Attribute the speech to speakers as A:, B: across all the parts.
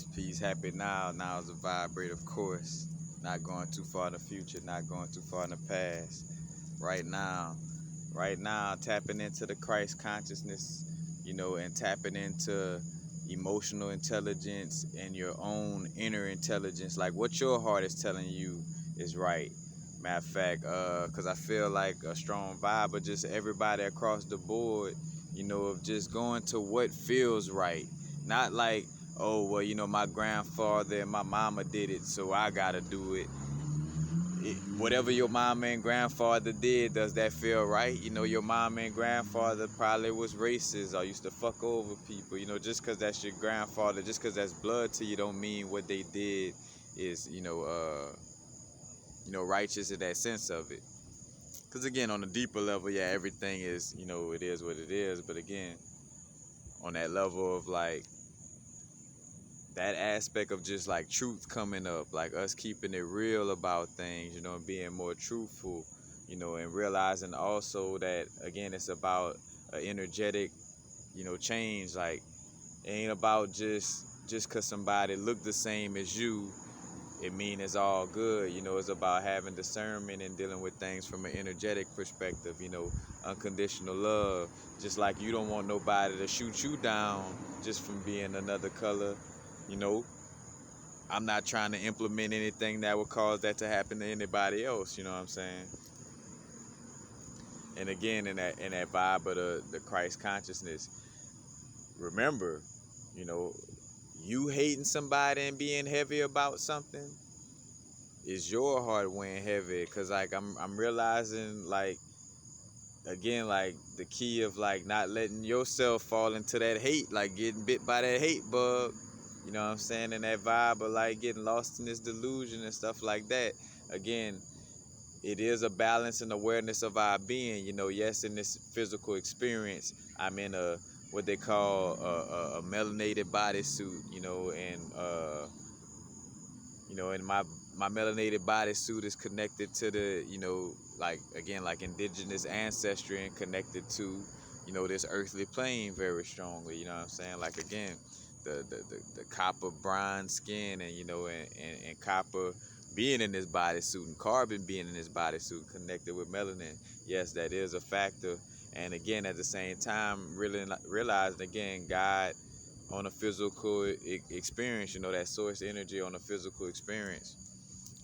A: Peace, happy now. Now is the vibrate, of course. Not going too far in the future, not going too far in the past. Right now, right now, tapping into the Christ consciousness, and tapping into emotional intelligence and your own inner intelligence, like what your heart is telling you is right. Matter of fact, because I feel like a strong vibe, but just everybody across the board, of just going to what feels right. Not like, oh, well, my grandfather and my mama did it, so I gotta do it. Whatever your mama and grandfather did, does that feel right? Your mama and grandfather probably was racist or used to fuck over people. Just because that's your grandfather, just because that's blood to you, don't mean what they did is, righteous in that sense of it. Because again, on a deeper level, yeah, everything is, it is what it is. But again, on that level of like, that aspect of just like truth coming up, like us keeping it real about things, and being more truthful, and realizing also that again it's about an energetic, change. Like it ain't about just cause somebody look the same as you, it mean it's all good. It's about having discernment and dealing with things from an energetic perspective, unconditional love. Just like you don't want nobody to shoot you down just from being another color. you know I'm not trying to implement anything that would cause that to happen to anybody else. You know what I'm saying? And again, in that vibe of the Christ consciousness, remember, you know, you hating somebody and being heavy about something is your heart weighing heavy. Cause like I'm realizing, like, again, like the key of like not letting yourself fall into that hate, like getting bit by that hate bug. You know what I'm saying? In that vibe of like getting lost in this delusion and stuff like that. Again, it is a balance and awareness of our being. Yes, in this physical experience, I'm in a what they call a melanated bodysuit. And my melanated bodysuit is connected to the, like again, like indigenous ancestry, and connected to, this earthly plane very strongly. You know what I'm saying? Like again, the copper bronze skin, and and copper being in this bodysuit, and carbon being in this bodysuit connected with melanin. Yes, that is a factor. And again, at the same time, really realizing again, God on a physical experience, that source energy on a physical experience.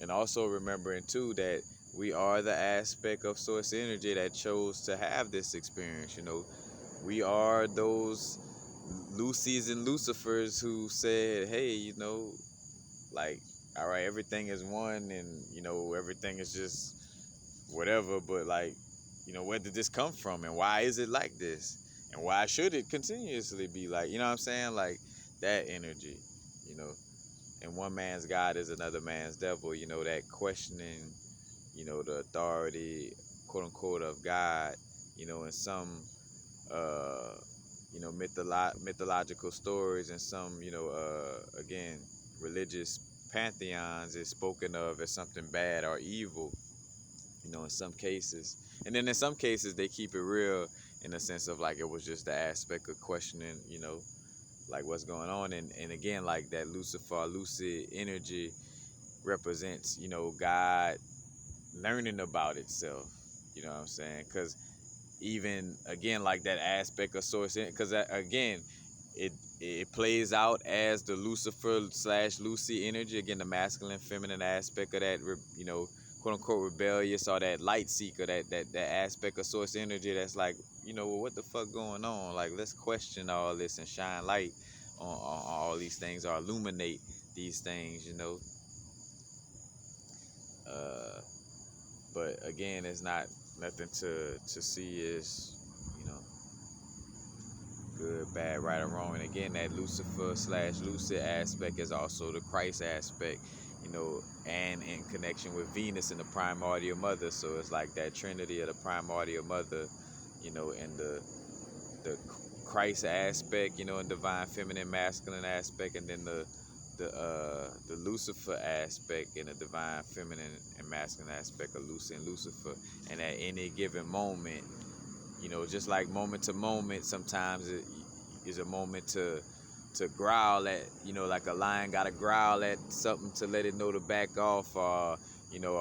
A: And also remembering too that we are the aspect of source energy that chose to have this experience. We are those Lucy's and Lucifers who said, hey, like, all right, everything is one, and everything is just whatever, but like, where did this come from, and why is it like this, and why should it continuously be like, what I'm saying, like that energy, you know and one man's God is another man's devil. That questioning, the authority, quote unquote, of God, in some mythological stories, and some, again, religious pantheons is spoken of as something bad or evil, in some cases. And then in some cases they keep it real, in the sense of like it was just the aspect of questioning, like what's going on. And again, like that Lucifer lucid energy represents, God learning about itself. You know what I'm saying? Because even again, like that aspect of source, because again, it plays out as the Lucifer slash Lucy energy. Again, the masculine feminine aspect of that, quote unquote, rebellious, or that light seeker, that aspect of source energy that's like, well, what the fuck going on? Like, let's question all this and shine light on all these things, or illuminate these things. uh but again, it's not nothing to see as, you know good, bad, right, or wrong. And again, that Lucifer slash lucid aspect is also the Christ aspect, and in connection with Venus and the primordial mother. So it's like that trinity of the primordial mother, and the Christ aspect, and divine feminine masculine aspect, and then the Lucifer aspect, and the divine feminine and masculine aspect of Lucy and Lucifer. And at any given moment, just like moment to moment, sometimes it is a moment to to growl at, you know, like a lion got to growl at something to let it know to back off, or you know,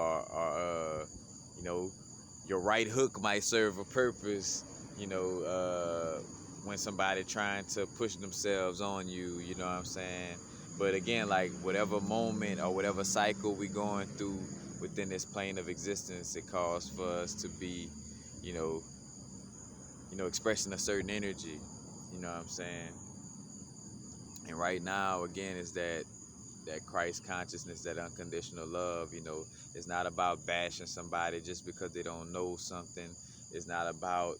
A: you know, your right hook might serve a purpose, you know, when somebody trying to push themselves on you, you know what I'm saying? But again, like whatever moment or whatever cycle we going through within this plane of existence, it calls for us to be, you know, expressing a certain energy, you know what I'm saying? And right now, again, is that Christ consciousness, that unconditional love. You know, it's not about bashing somebody just because they don't know something. It's not about,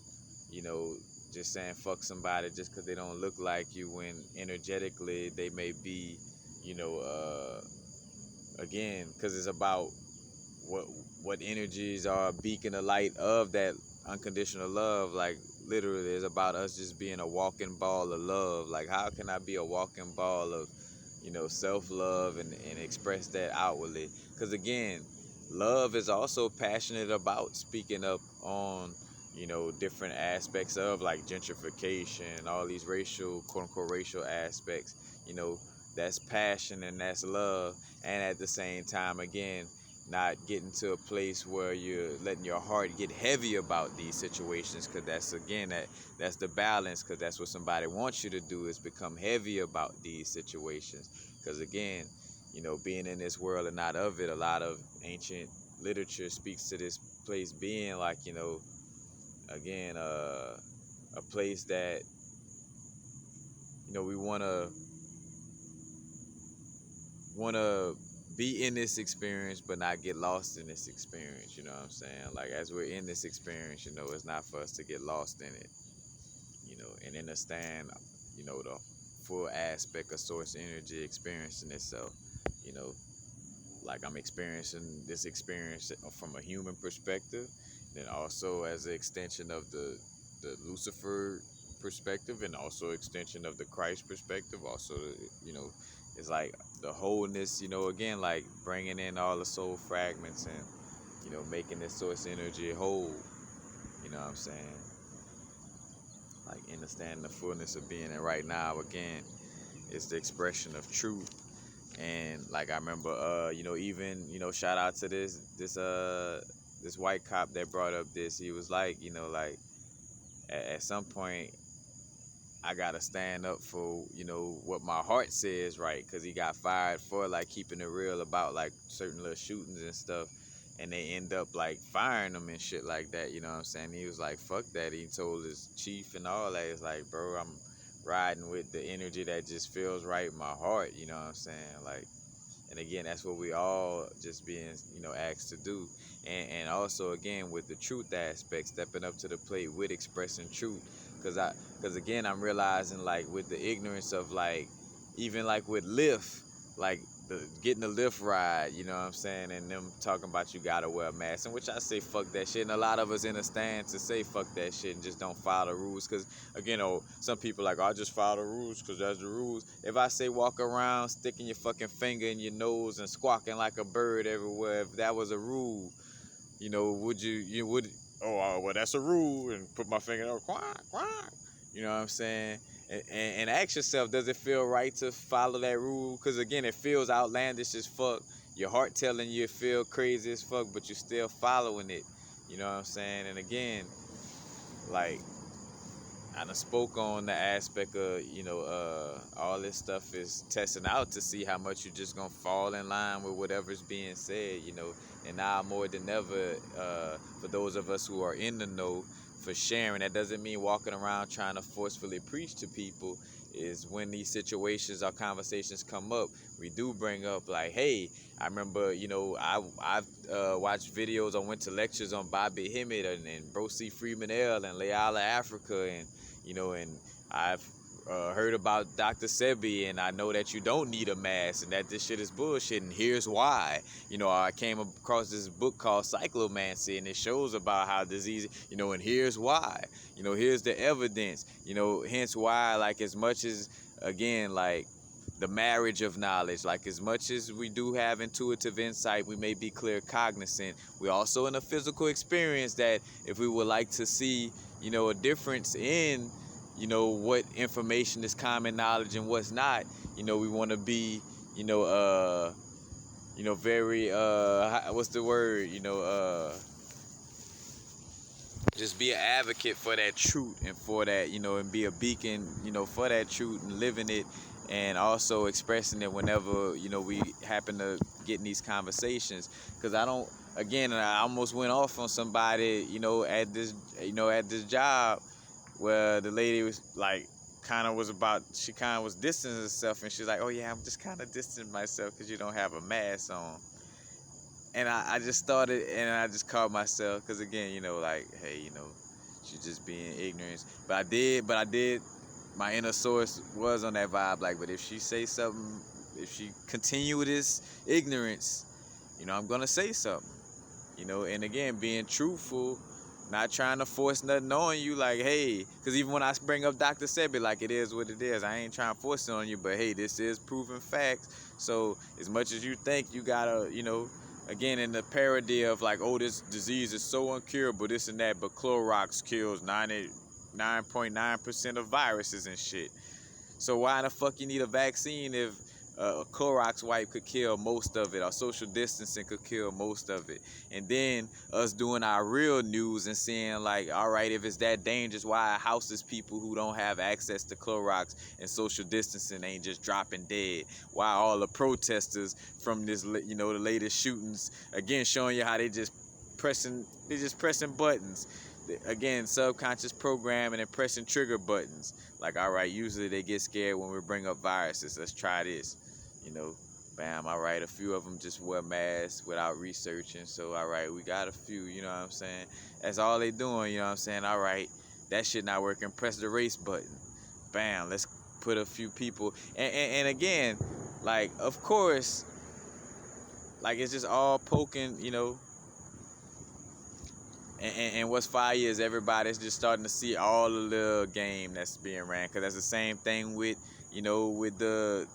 A: you know, just saying fuck somebody just because they don't look like you, when energetically they may be, you know, again, because it's about what energies are a beacon of light of that unconditional love. Like literally, it's about us just being a walking ball of love. Like, how can I be a walking ball of, you know, self-love and express that outwardly? Because again, love is also passionate about speaking up on, you know, different aspects of like gentrification, all these racial, quote-unquote racial aspects. You know, that's passion and that's love. And at the same time, again, not getting to a place where you're letting your heart get heavy about these situations, because that's, again, that's the balance, because that's what somebody wants you to do, is become heavy about these situations. Because again, you know, being in this world and not of it, a lot of ancient literature speaks to this place being like, you know, again, a place that, you know, we wanna be in this experience but not get lost in this experience, you know what I'm saying? Like, as we're in this experience, you know, it's not for us to get lost in it, you know, and understand, you know, the full aspect of source energy experiencing itself, you know, like I'm experiencing this experience from a human perspective, then also as an extension of the Lucifer perspective, and also extension of the Christ perspective. Also, you know, it's like the wholeness, you know, again, like bringing in all the soul fragments and, you know, making this source energy whole, you know what I'm saying? Like understanding the fullness of being. And right now, again, it's the expression of truth. And like I remember, you know, even, you know, shout out to this white cop that brought up this. He was like, you know, like at some point I gotta stand up for, you know, what my heart says, right? Because he got fired for like keeping it real about like certain little shootings and stuff, and they end up like firing him and shit like that. You know what I'm saying? He was like, fuck that. He told his chief and all that. It's like, bro, I'm riding with the energy that just feels right in my heart. You know what I'm saying? Like, and again, that's what we all just being, you know, asked to do. And also, again, with the truth aspect, stepping up to the plate with expressing truth. Because again, I'm realizing, like, with the ignorance of, like, even, like, with Lyft, like, getting the Lyft ride, you know what I'm saying? And them talking about you gotta wear a mask. And which I say, fuck that shit. And a lot of us in a stand to say, fuck that shit and just don't follow the rules. Because, again, some people like, oh, I just follow the rules because that's the rules. If I say walk around sticking your fucking finger in your nose and squawking like a bird everywhere, if that was a rule, you know, would, well, that's a rule, and put my finger there, quack, quack. You know what I'm saying? And ask yourself, does it feel right to follow that rule? Because, again, it feels outlandish as fuck. Your heart telling you it feel crazy as fuck, but you're still following it. You know what I'm saying? And, again, like, I done spoke on the aspect of, you know, all this stuff is testing out to see how much you're just going to fall in line with whatever's being said, you know. And now more than ever, for those of us who are in the know, for sharing, that doesn't mean walking around trying to forcefully preach to people. Is when these situations or conversations come up, we do bring up like, hey, I remember, you know, I've watched videos, I went to lectures on Bobby Hemmett and Bro C. Freeman L. and Layala Africa, and, you know, and I've heard about Dr. Sebi, and I know that you don't need a mask and that this shit is bullshit, and here's why. You know, I came across this book called Psychomancy, and it shows about how disease, you know, and here's why. You know, here's the evidence, you know, hence why, like, as much as, again, like, the marriage of knowledge, like, as much as we do have intuitive insight, we may be clear cognizant, we also in a physical experience that if we would like to see, you know, a difference in, what information is common knowledge and what's not. We want to be, very what's the word? Just be an advocate for that truth and for that, and be a beacon, for that truth and living it, and also expressing it whenever, we happen to get in these conversations. Because I almost went off on somebody, at this job where the lady was like, she kind of was distancing herself, and she's like, oh yeah, I'm just kind of distancing myself because you don't have a mask on. And I just started, and I just called myself, because again, like, hey, she's just being ignorant. But I did, my inner source was on that vibe, like, but if she say something, if she continue with this ignorance, I'm gonna say something, and again, being truthful, not trying to force nothing on you, like, hey, because even when I bring up Dr. Sebi, like, it is what it is, I ain't trying to force it on you, but hey, this is proven facts. So as much as you think you gotta, again, in the parody of like, oh, this disease is so uncurable, this and that, but Clorox kills 99.9% of viruses and shit. So why in the fuck you need a vaccine if a Clorox wipe could kill most of it, or social distancing could kill most of it? And then us doing our real news and seeing like, all right, if it's that dangerous, why houses people who don't have access to Clorox and social distancing ain't just dropping dead? Why all the protesters from this, the latest shootings, again, showing you how they just pressing buttons. Again, subconscious programming and pressing trigger buttons. Like, all right, usually they get scared when we bring up viruses. Let's try this. Bam, all right, a few of them just wear masks without researching. So, all right, we got a few, you know what I'm saying? That's all they doing, you know what I'm saying? All right, that shit not working. Press the race button. Bam, let's put a few people. And again, like, of course, like, it's just all poking, And what's fire is everybody's just starting to see all the little game that's being ran, because that's the same thing with, with the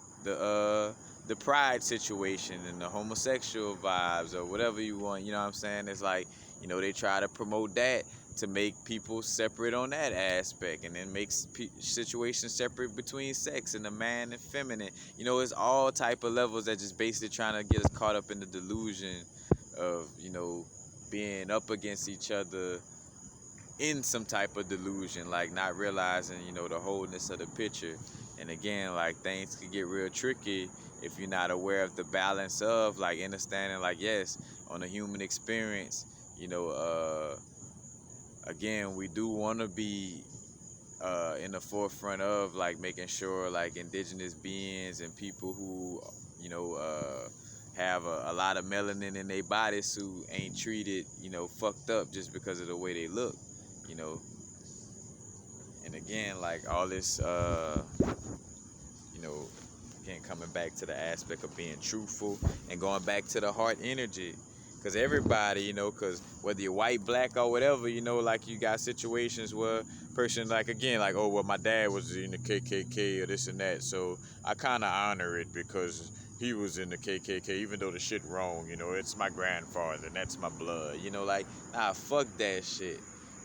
A: pride situation and the homosexual vibes or whatever you want. You know what I'm saying? It's like, they try to promote that to make people separate on that aspect, and then makes situations separate between sex and the man and feminine. It's all type of levels that just basically trying to get us caught up in the delusion of, being up against each other in some type of delusion, like not realizing, the wholeness of the picture. And again, like, things can get real tricky if you're not aware of the balance of, like, understanding, like, yes, on a human experience, again, we do want to be in the forefront of, like, making sure, like, indigenous beings and people who, have a lot of melanin in their bodies who ain't treated, fucked up just because of the way they look, you know. And again, like, all this, again, coming back to the aspect of being truthful and going back to the heart energy. Because everybody, because whether you're white, black, or whatever, like, you got situations where person, like, again, like, oh, well, my dad was in the KKK or this and that, so I kind of honor it because he was in the KKK, even though the shit wrong, it's my grandfather, and that's my blood, like, nah, fuck that shit.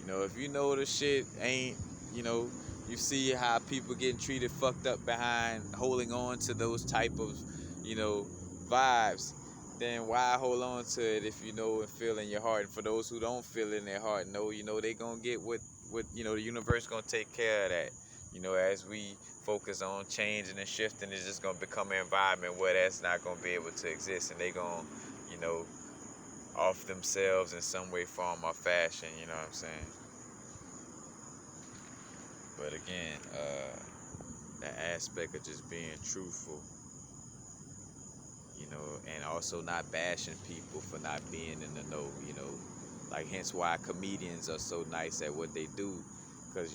A: If the shit ain't, you see how people getting treated fucked up behind holding on to those type of, vibes, then why hold on to it if you know and feel in your heart? And for those who don't feel in their heart, know, they gonna get what the universe gonna take care of that. As we focus on changing and shifting, it's just gonna become an environment where that's not gonna be able to exist, and they gonna, off themselves in some way, form, or fashion. You know what I'm saying? But again, that aspect of just being truthful, and also not bashing people for not being in the know, like, hence why comedians are so nice at what they do, because,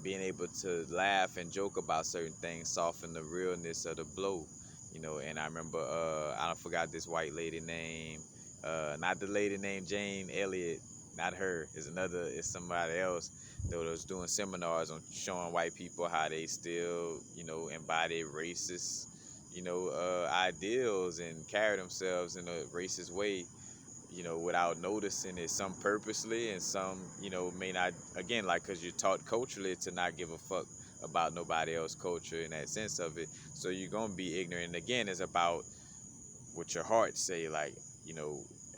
A: being able to laugh and joke about certain things soften the realness of the blow, and I remember, I forgot this white lady name, not the lady named Jane Elliott, not her, it's somebody else, that was doing seminars on showing white people how they still, embody racist, ideals and carry themselves in a racist way, without noticing it. Some purposely, and some, may not. Again, like, because you're taught culturally to not give a fuck about nobody else's culture in that sense of it. So you're gonna be ignorant. And again, it's about what your heart say. Like,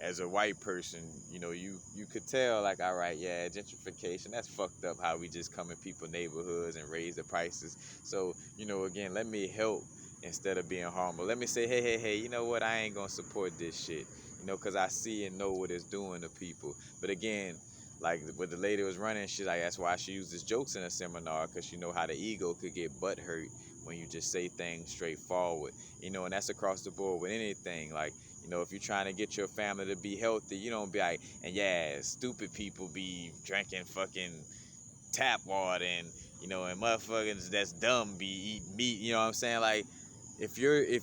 A: as a white person, you could tell, like, all right, yeah, gentrification, that's fucked up, how we just come in people's neighborhoods and raise the prices. So, again, let me help instead of being harmful. Let me say, hey, you know what, I ain't gonna support this shit, because I see and know what it's doing to people. But again, like what the lady was running, she's like, that's why she uses jokes in a seminar, because she know how the ego could get butt hurt when you just say things straightforward, and that's across the board with anything. Like, if you're trying to get your family to be healthy, you don't be like, and yeah, stupid people be drinking fucking tap water, and and motherfuckers that's dumb be eating meat. You know what I'm saying? Like, if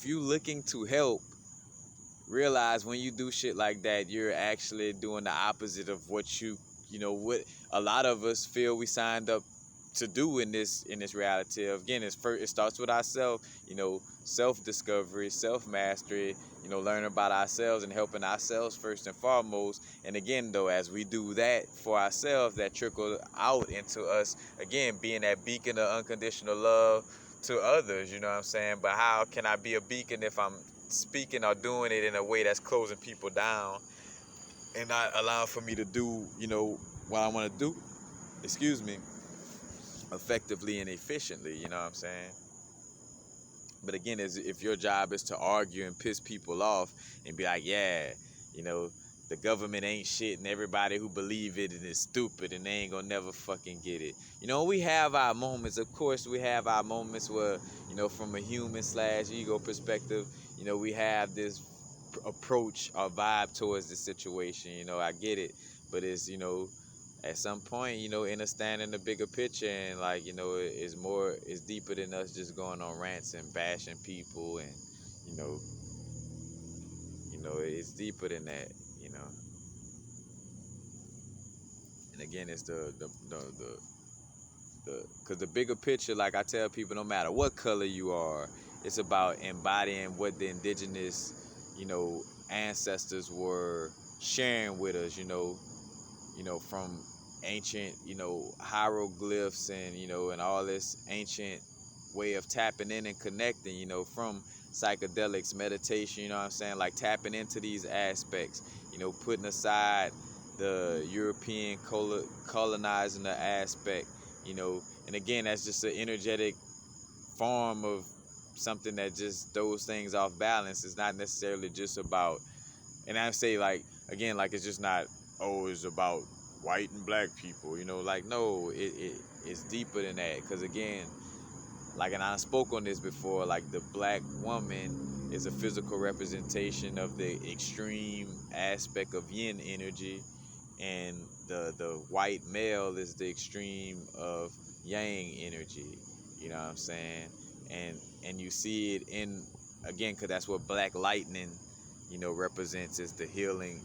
A: you looking to help, realize when you do shit like that, you're actually doing the opposite of what what a lot of us feel we signed up to do in this reality. Again, it starts with ourselves, self-discovery, self-mastery, learning about ourselves and helping ourselves first and foremost. And again, though, as we do that for ourselves, that trickle out into us, again, being that beacon of unconditional love to others, you know what I'm saying? But how can I be a beacon if I'm speaking or doing it in a way that's closing people down and not allowing for me to do, what I want to do, excuse me, effectively and efficiently, you know what I'm saying? But again, if your job is to argue and piss people off and be like, yeah, the government ain't shit and everybody who believe it is stupid and they ain't gonna never fucking get it. We have our moments. Of course, we have our moments where, from a human/ego perspective, we have this approach or vibe towards the situation. I get it. But it's, at some point, understanding the bigger picture, and like, it's deeper than us just going on rants and bashing people, and you know, it's deeper than that, And again, it's because the bigger picture, like I tell people, no matter what color you are, it's about embodying what the indigenous, ancestors were sharing with us, from ancient, hieroglyphs and, and all this ancient way of tapping in and connecting, from psychedelics, meditation, you know what I'm saying? Like tapping into these aspects, putting aside the European colonizing the aspect, and again, that's just an energetic form of something that just throws things off balance. It's not necessarily just about, and I say, like, again, like, it's just not, oh, it's about white and black people, like, no, it's deeper than that. Because again, like, and I spoke on this before, like, the black woman is a physical representation of the extreme aspect of yin energy, and the white male is the extreme of yang energy, you know what I'm saying? And you see it in, again, because that's what black lightning, represents, is the healing.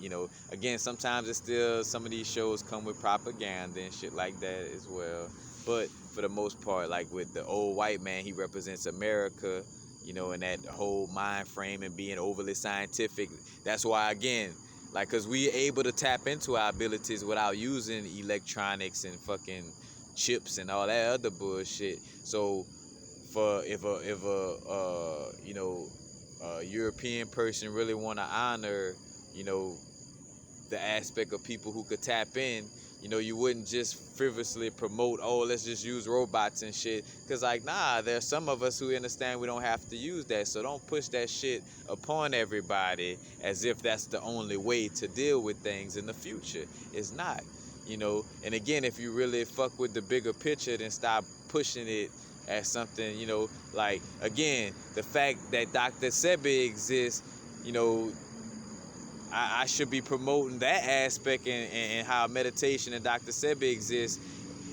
A: Again, sometimes it's still, some of these shows come with propaganda and shit like that as well. But for the most part, like with the old white man, he represents America, and that whole mind frame and being overly scientific. That's why, again, like, because we able to tap into our abilities without using electronics and fucking chips and all that other bullshit. So for if a European person really want to honor, the aspect of people who could tap in, you wouldn't just frivolously promote, oh, let's just use robots and shit. Because, like, nah, there's some of us who understand we don't have to use that. So don't push that shit upon everybody as if that's the only way to deal with things in the future. It's not, And again, if you really fuck with the bigger picture, then stop pushing it as something, like, again, the fact that Dr. Sebi exists, I should be promoting that aspect, and how meditation and Dr. Sebi exists.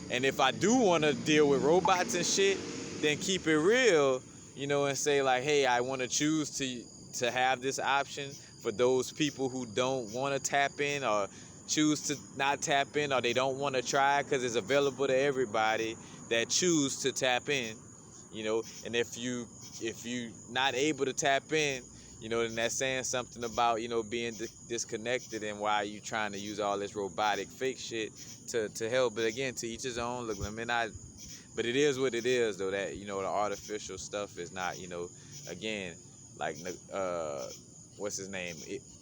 A: And if I do want to deal with robots and shit, then keep it real, and say, like, hey, I want to choose to have this option for those people who don't want to tap in, or choose to not tap in, or they don't want to try, because it's available to everybody that choose to tap in, And if you not able to tap in, and that's saying something about, being disconnected, and why you trying to use all this robotic fake shit to help. But again, to each his own. Look, let me not. But it is what it is, though. That the artificial stuff is not, again, like what's his name?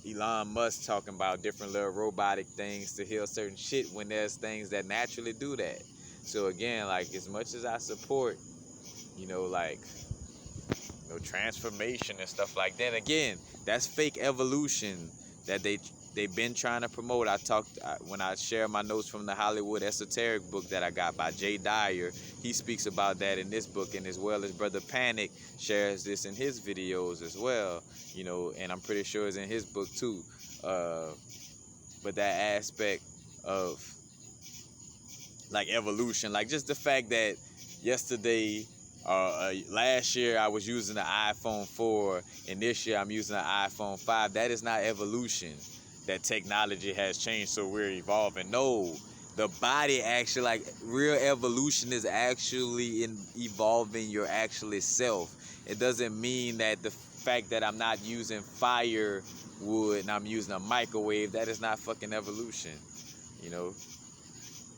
A: Elon Musk talking about different little robotic things to heal certain shit when there's things that naturally do that. So again, like, as much as I support, like, transformation and stuff like that, again, that's fake evolution that they've been trying to promote. When I share my notes from the Hollywood Esoteric book that I got by Jay Dyer. He speaks about that in this book, and as well as Brother Panic shares this in his videos as well. And I'm pretty sure it's in his book too. But that aspect of, like, evolution, like just the fact that yesterday, last year I was using the iPhone 4, and this year I'm using the iPhone 5. That is not evolution. That technology has changed, so we're evolving. No, the body actually, like, real evolution is actually in evolving your actually self. It doesn't mean that the fact that I'm not using firewood and I'm using a microwave, that is not fucking evolution.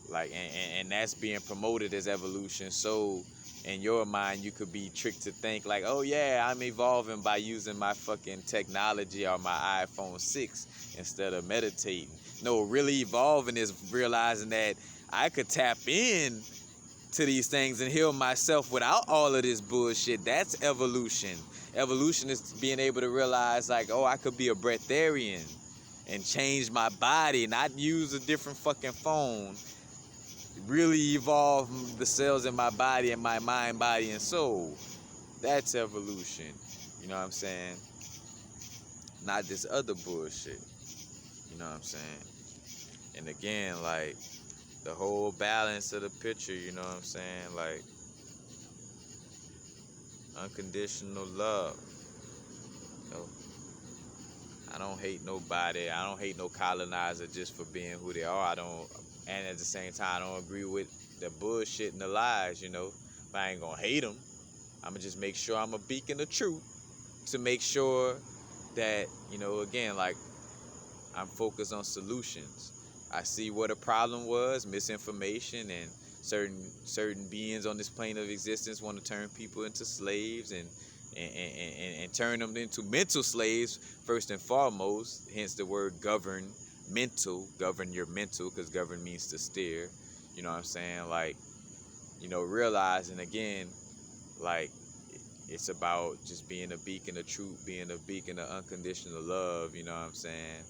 A: Like, and that's being promoted as evolution. So in your mind, you could be tricked to think like, oh yeah, I'm evolving by using my fucking technology or my iPhone 6 instead of meditating. No, really evolving is realizing that I could tap in to these things and heal myself without all of this bullshit. That's evolution. Evolution is being able to realize, like, oh, I could be a breatharian and change my body, not use a different fucking phone. Really evolve the cells in my body and my mind, body, and soul. That's evolution. You know what I'm saying? Not this other bullshit. You know what I'm saying? And again, like, the whole balance of the picture, you know what I'm saying? Like, unconditional love. I don't hate nobody. I don't hate no colonizer just for being who they are. And at the same time, I don't agree with the bullshit and the lies, But I ain't gonna hate them. I'm gonna just make sure I'm a beacon of truth to make sure that, again, like, I'm focused on solutions. I see what a problem was, misinformation, and certain beings on this plane of existence want to turn people into slaves and turn them into mental slaves first and foremost. Hence the word govern. Govern your mental, because govern means to steer. You know what I'm saying? Like, realizing again, like, it's about just being a beacon of truth, being a beacon of unconditional love. You know what I'm saying?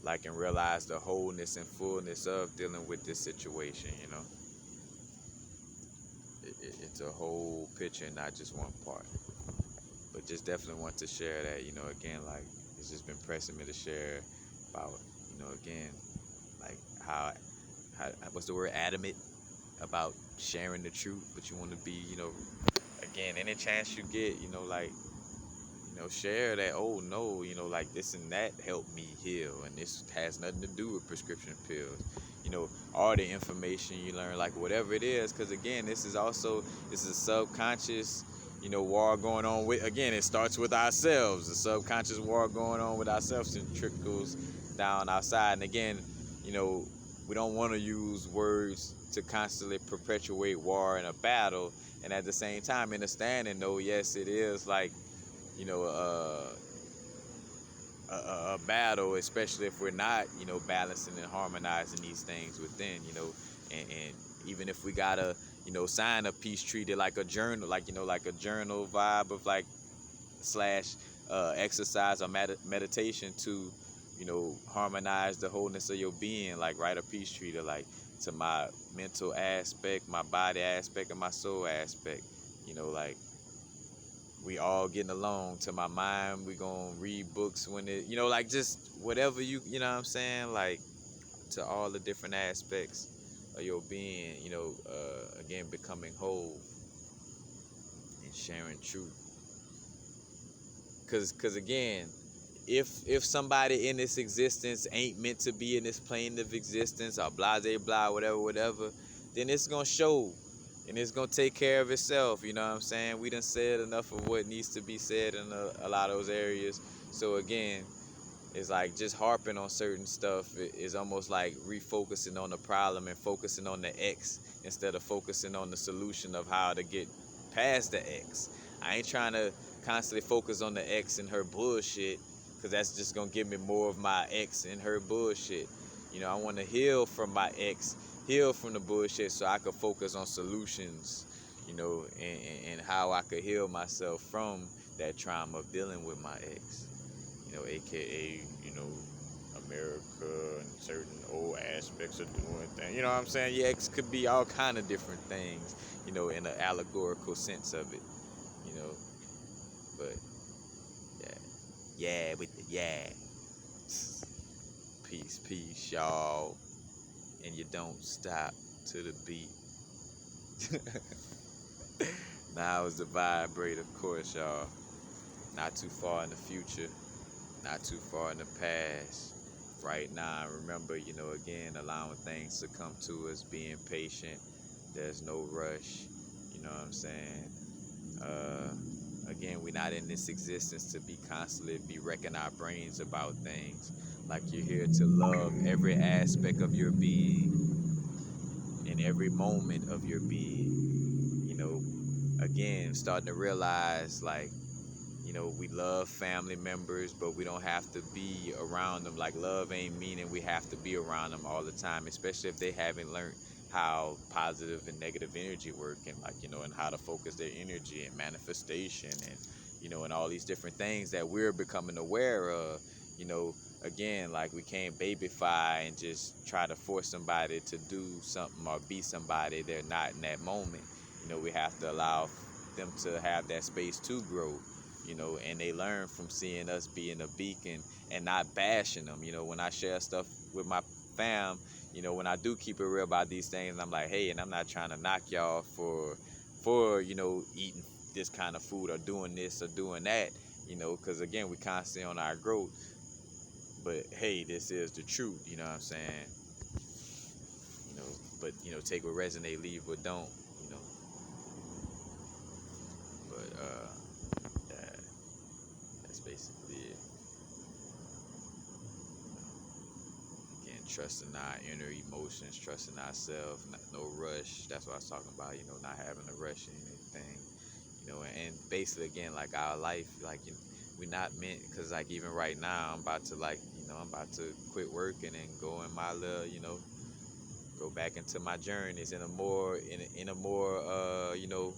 A: Like, and realize the wholeness and fullness of dealing with this situation. It's a whole picture, not just one part. But just definitely want to share that. Again, like, it's just been pressing me to share about, again, like, how what's the word, adamant about sharing the truth. But you want to be, again, any chance you get, like, share that. Oh no, like, this and that helped me heal, and this has nothing to do with prescription pills. All the information you learn, like, whatever it is, because again, this is a subconscious, war going on with. Again, it starts with ourselves. The subconscious war going on with ourselves and trickles down outside. And again, we don't want to use words to constantly perpetuate war and a battle. And at the same time, understanding, though, yes, it is like, a battle, especially if we're not, balancing and harmonizing these things within, and even if we gotta, sign a peace treaty, like a journal, like a journal vibe of, like, / exercise or meditation to, harmonize the wholeness of your being, like, write a peace treaty, like, to my mental aspect, my body aspect, and my soul aspect, like, we all getting along. To my mind, we gonna read books when it, like, just whatever you know what I'm saying, like, to all the different aspects of your being, again, becoming whole and sharing truth. Cause again, if somebody in this existence ain't meant to be in this plane of existence, or blah blah blah, whatever, then it's gonna show. and it's gonna take care of itself. You know what I'm saying? We done said enough of what needs to be said in a lot of those areas. So again, it's like just harping on certain stuff is almost like refocusing on the problem and focusing on the X instead of focusing on the solution of how to get past the X. I ain't trying to constantly focus on the X and her bullshit, because that's just gonna give me more of my X and her bullshit. You know, I want to heal from my X, heal from the bullshit, so I could focus on solutions. You know, and how I could heal myself from that trauma of dealing with my ex. You know, aka, you know, America and certain old aspects of doing things. You know what I'm saying? Yeah, it could be all kind of different things, you know, in an allegorical sense of it, you know. But yeah, yeah, with the yeah. Peace, peace, y'all. And you don't stop to the beat. Now is the vibrate, of course, y'all. Not too far in the future, not too far in the past. Right now, remember, you know, again, allowing things to come to us, being patient. There's no rush. You know what I'm saying? Again, we're not in this existence to be constantly be wrecking our brains about things. Like, you're here to love every aspect of your being in every moment of your being. You know, again, starting to realize, like, you know, we love family members, but we don't have to be around them. Like, love ain't meaning we have to be around them all the time, especially if they haven't learned how positive and negative energy work, and, like, you know, and how to focus their energy and manifestation, and, you know, and all these different things that we're becoming aware of. You know, again, like, we can't babyfy and just try to force somebody to do something or be somebody they're not in that moment. You know, we have to allow them to have that space to grow. You know, and they learn from seeing us being a beacon and not bashing them. You know, when I share stuff with my fam, you know, when I do keep it real about these things, I'm like, hey, and I'm not trying to knock y'all for, you know, eating this kind of food or doing this or doing that, you know, because again, we constantly on our growth. But hey, this is the truth, you know what I'm saying? You know, but, you know, take what resonate, leave what don't, you know. But yeah, that's basically it. Again, trusting our inner emotions, trusting ourselves, no rush. That's what I was talking about, you know, not having to rush anything, you know, and basically, again, like, our life, like, you know, we not meant, because, like, even right now, I'm about to, like, you know, I'm about to quit working and go in my little, you know, go back into my journeys in a more, in a more, you know,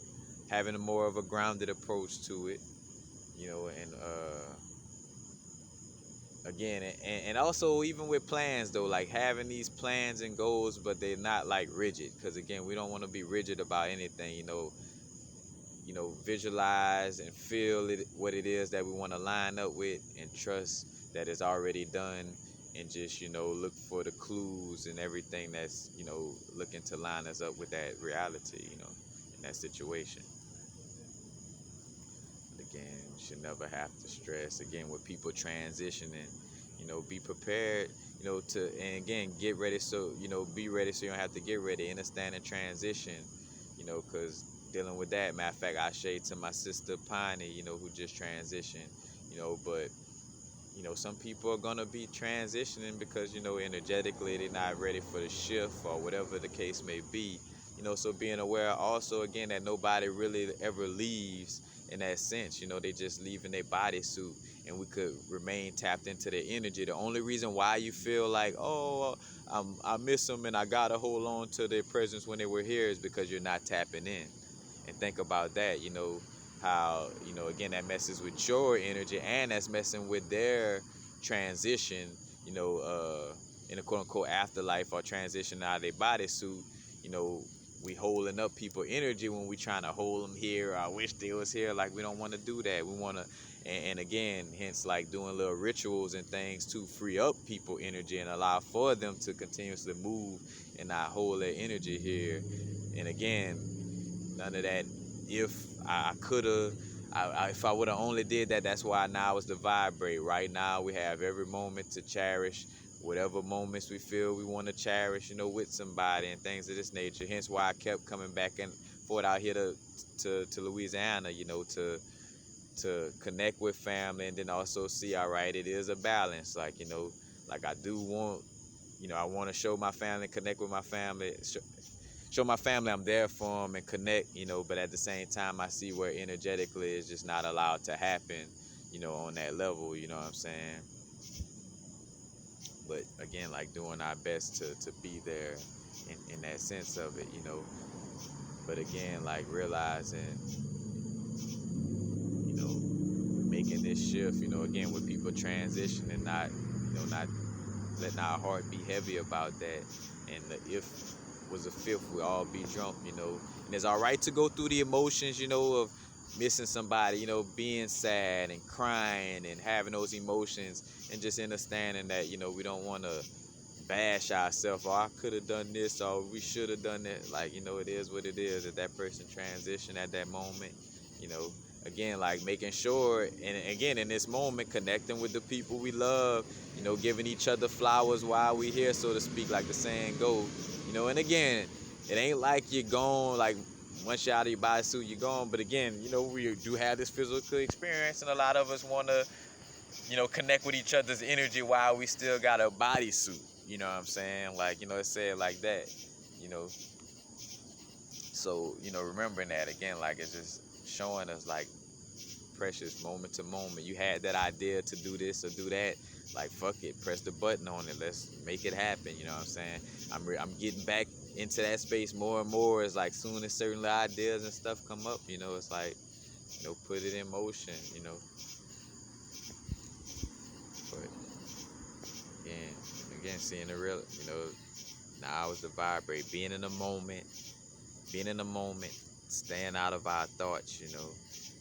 A: having a more of a grounded approach to it, you know, and, again, and also, even with plans though, like, having these plans and goals, but they're not, like, rigid, because again, we don't want to be rigid about anything. You know, visualize and feel it, what it is that we want to line up with, and trust that it's already done, and just, you know, look for the clues and everything that's, you know, looking to line us up with that reality, you know, in that situation. Again, you should never have to stress. Again, with people transitioning, you know, be prepared, you know, to, and again, get ready, so, you know, be ready so you don't have to get ready. Understand the transition, you know, because dealing with that, matter of fact, I shade to my sister Piney, you know, who just transitioned, you know, but, you know, some people are gonna be transitioning because, you know, energetically they're not ready for the shift or whatever the case may be. You know, so being aware also, again, that nobody really ever leaves in that sense. You know, they just leave in their bodysuit, and we could remain tapped into their energy. The only reason why you feel like, oh, I miss them and I gotta hold on to their presence when they were here, is because you're not tapping in. And think about that, you know, how, you know, again, that messes with your energy, and that's messing with their transition, you know, in a quote unquote afterlife, or transition out of their bodysuit. You know, we holding up people energy when we trying to hold them here. I wish they was here. Like, we don't want to do that. We want to, and again, hence, like, doing little rituals and things to free up people energy and allow for them to continuously move and not hold their energy here. And again, none of that if I coulda, if I would have only did that. That's why now is the vibrate. Right now we have every moment to cherish whatever moments we feel we want to cherish, you know, with somebody and things of this nature. Hence why I kept coming back and for it out here to Louisiana, you know, to connect with family, and then also see, all right, it is a balance. Like, you know, like I do want, you know, I want to show my family, connect with my family, show my family I'm there for them and connect, you know, but at the same time, I see where energetically it's just not allowed to happen, you know, on that level, you know what I'm saying? But again, like doing our best to be there in that sense of it, you know. But again, like realizing, you know, making this shift, you know, again, with people transitioning, not, you know, not letting our heart be heavy about that. And the if was a fifth, we all be drunk, you know. And it's all right to go through the emotions, you know, of missing somebody, you know, being sad and crying and having those emotions, and just understanding that, you know, we don't want to bash ourselves, or I could have done this, or we should have done that. Like, you know, it is what it is. That that person transition at that moment, you know. Again, like making sure, and again in this moment, connecting with the people we love, you know, giving each other flowers while we here, so to speak, like the saying go, you know. And again, it ain't like you're gone, like once you're out of your bodysuit, you're gone. But again, you know, we do have this physical experience, and a lot of us want to, you know, connect with each other's energy while we still got a bodysuit. You know what I'm saying? Like, you know, it's said like that, you know. So, you know, remembering that again, like it's just showing us like precious moment to moment. You had that idea to do this or do that, like fuck it, press the button on it, let's make it happen. You know what I'm saying? I'm getting back into that space more and more. It's like soon as certain ideas and stuff come up, you know, it's like, you know, put it in motion, you know. But again, seeing the real, you know, now is the vibrate, being in the moment, staying out of our thoughts, you know,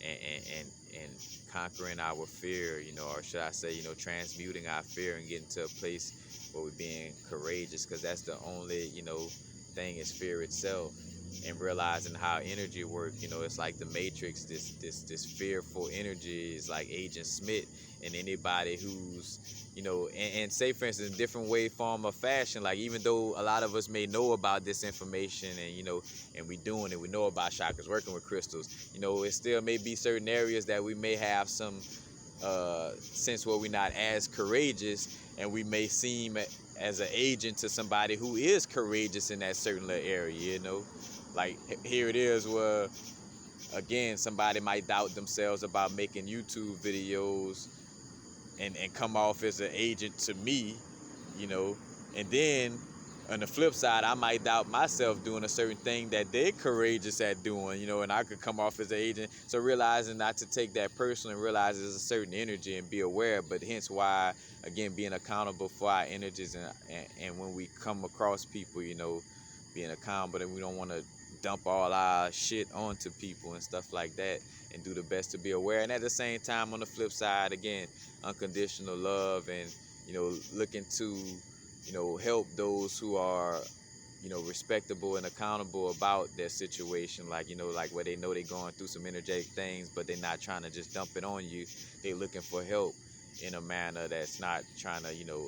A: and conquering our fear, you know, or should I say, you know, transmuting our fear and getting to a place where we're being courageous, because that's the only, you know, thing is fear itself. And realizing how energy works, you know, it's like the Matrix. This fearful energy is like Agent Smith, and anybody who's, you know, and say for instance, in different way, form, or fashion, like even though a lot of us may know about this information, and you know, and we doing it, we know about chakras, working with crystals, you know, it still may be certain areas that we may have some sense where we're not as courageous, and we may seem as an agent to somebody who is courageous in that certain little area, you know. Like here it is where, again, somebody might doubt themselves about making YouTube videos and come off as an agent to me, you know. And then on the flip side, I might doubt myself doing a certain thing that they're courageous at doing, you know, and I could come off as an agent. So realizing not to take that personally, and realize there's a certain energy and be aware, but hence why, again, being accountable for our energies, and when we come across people, you know, being accountable, and we don't want to dump all our shit onto people and stuff like that, and do the best to be aware. And at the same time, on the flip side, again, unconditional love, and, you know, looking to, you know, help those who are, you know, respectable and accountable about their situation. Like, you know, like where they know they're going through some energetic things, but they're not trying to just dump it on you. They're looking for help in a manner that's not trying to, you know,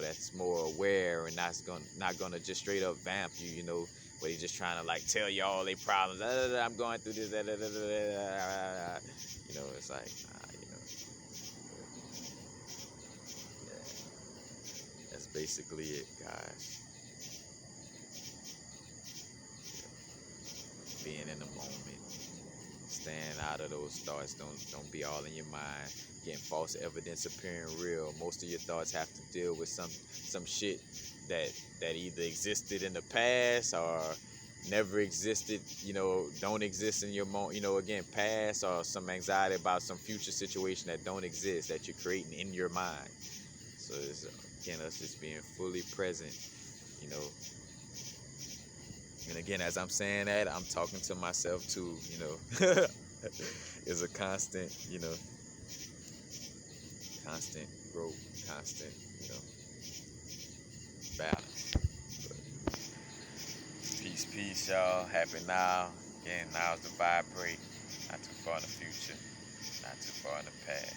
A: that's more aware, and not gonna just straight up vamp you, you know, where they just trying to like tell you all their problems. I'm going through this. You know, it's like, you know, yeah, that's basically it, guys. Being in the moment, staying out of those thoughts. Don't be all in your mind. Getting false evidence appearing real. Most of your thoughts have to deal with some shit that either existed in the past or never existed, you know, don't exist in your moment, you know, again, past, or some anxiety about some future situation that don't exist, that you're creating in your mind. So it's, again, us just being fully present, you know. And again, as I'm saying that, I'm talking to myself too, you know. It's a constant, you know, constant growth, constant, you know, balance. But peace, y'all. Happy now. Again, now's the vibrate. Not too far in the future, not too far in the past.